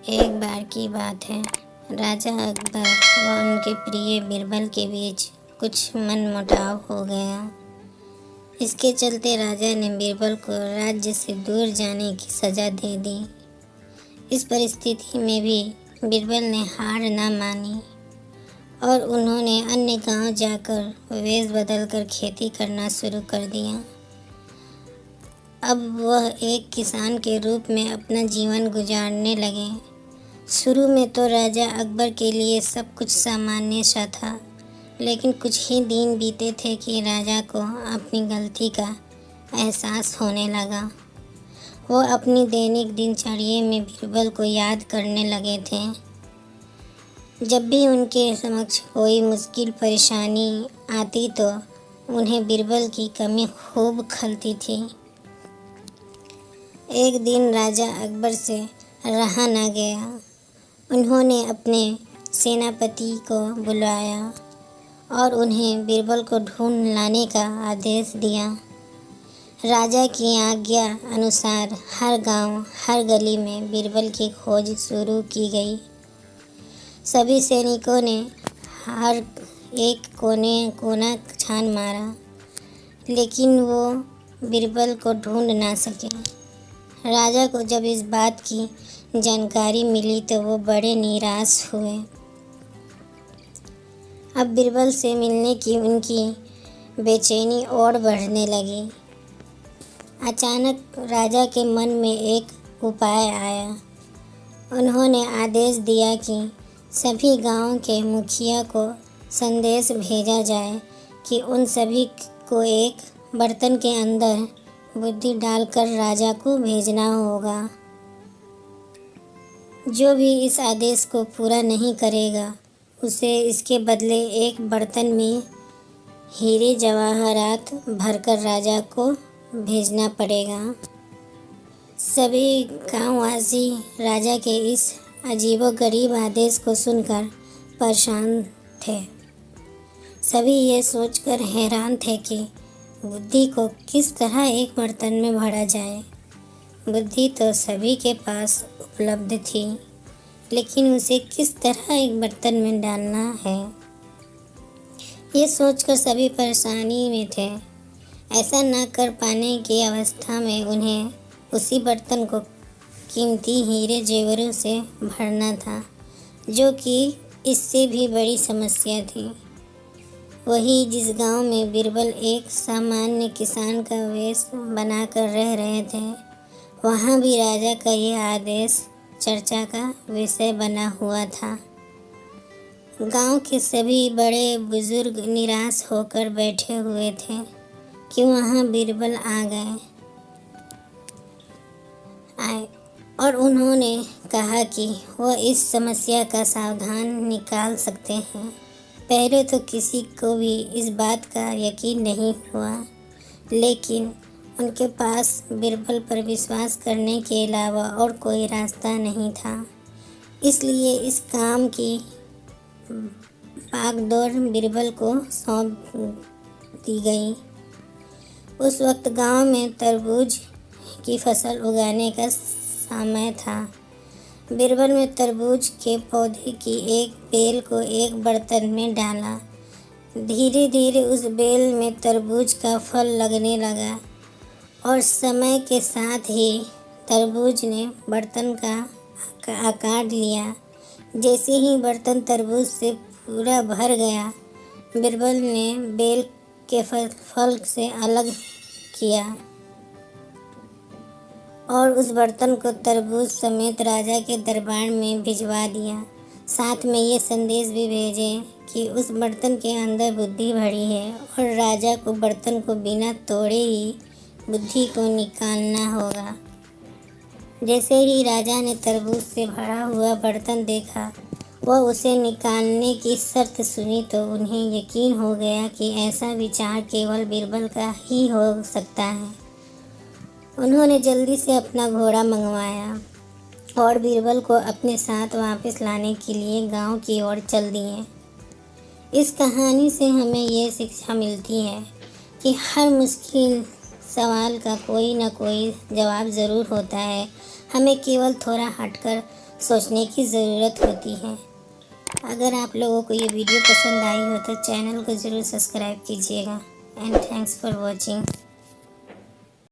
एक बार की बात है। राजा अकबर व उनके प्रिय बीरबल के बीच कुछ मनमुटाव हो गया। इसके चलते राजा ने बीरबल को राज्य से दूर जाने की सज़ा दे दी। इस परिस्थिति में भी बीरबल ने हार न मानी और उन्होंने अन्य गांव जाकर वेश बदलकर खेती करना शुरू कर दिया। अब वह एक किसान के रूप में अपना जीवन गुजारने लगे। शुरू में तो राजा अकबर के लिए सब कुछ सामान्य सा था, लेकिन कुछ ही दिन बीते थे कि राजा को अपनी गलती का एहसास होने लगा। वो अपनी दैनिक दिनचर्या में बीरबल को याद करने लगे थे। जब भी उनके समक्ष कोई मुश्किल परेशानी आती तो उन्हें बीरबल की कमी खूब खलती थी। एक दिन राजा अकबर से रहा न गया। उन्होंने अपने सेनापति को बुलाया और उन्हें बीरबल को ढूंढ लाने का आदेश दिया। राजा की आज्ञा अनुसार हर गांव, हर गली में बीरबल की खोज शुरू की गई। सभी सैनिकों ने हर एक कोना छान मारा, लेकिन वो बीरबल को ढूंढ ना सके। राजा को जब इस बात की जानकारी मिली तो वो बड़े निराश हुए। अब बीरबल से मिलने की उनकी बेचैनी और बढ़ने लगी। अचानक राजा के मन में एक उपाय आया। उन्होंने आदेश दिया कि सभी गांव के मुखिया को संदेश भेजा जाए कि उन सभी को एक बर्तन के अंदर बुद्धि डालकर राजा को भेजना होगा। जो भी इस आदेश को पूरा नहीं करेगा उसे इसके बदले एक बर्तन में हीरे जवाहरात भरकर राजा को भेजना पड़ेगा। सभी गांववासी राजा के इस अजीबोगरीब आदेश को सुनकर परेशान थे। सभी ये सोचकर हैरान थे कि बुद्धि को किस तरह एक बर्तन में भरा जाए। बुद्धि तो सभी के पास उपलब्ध थी, लेकिन उसे किस तरह एक बर्तन में डालना है, ये सोचकर सभी परेशानी में थे। ऐसा न कर पाने की अवस्था में उन्हें उसी बर्तन को कीमती हीरे जेवरों से भरना था, जो कि इससे भी बड़ी समस्या थी। वही जिस गांव में बीरबल एक सामान्य किसान का वेश बनाकर रह रहे थे, वहाँ भी राजा का यह आदेश चर्चा का विषय बना हुआ था। गांव के सभी बड़े बुजुर्ग निराश होकर बैठे हुए थे कि वहाँ बीरबल आए और उन्होंने कहा कि वह इस समस्या का समाधान निकाल सकते हैं। पहले तो किसी को भी इस बात का यकीन नहीं हुआ, लेकिन उनके पास बीरबल पर विश्वास करने के अलावा और कोई रास्ता नहीं था। इसलिए इस काम की भागदौड़ बीरबल को सौंप दी गई। उस वक्त गांव में तरबूज की फसल उगाने का समय था। बीरबल ने तरबूज के पौधे की एक बेल को एक बर्तन में डाला। धीरे धीरे उस बेल में तरबूज का फल लगने लगा और समय के साथ ही तरबूज ने बर्तन का आकार लिया। जैसे ही बर्तन तरबूज से पूरा भर गया, बीरबल ने बेल के फल से अलग किया और उस बर्तन को तरबूज समेत राजा के दरबार में भिजवा दिया। साथ में ये संदेश भी भेजे कि उस बर्तन के अंदर बुद्धि भरी है और राजा को बर्तन को बिना तोड़े ही बुद्धि को निकालना होगा। जैसे ही राजा ने तरबूज से भरा हुआ बर्तन देखा, वह उसे निकालने की शर्त सुनी तो उन्हें यकीन हो गया कि ऐसा विचार केवल बीरबल का ही हो सकता है। उन्होंने जल्दी से अपना घोड़ा मंगवाया और बीरबल को अपने साथ वापस लाने के लिए गांव की ओर चल दिए। इस कहानी से हमें ये शिक्षा मिलती है कि हर मुश्किल सवाल का कोई न कोई जवाब ज़रूर होता है। हमें केवल थोड़ा हटकर सोचने की ज़रूरत होती है। अगर आप लोगों को ये वीडियो पसंद आई हो तो चैनल को ज़रूर सब्सक्राइब कीजिएगा। And thanks for watching.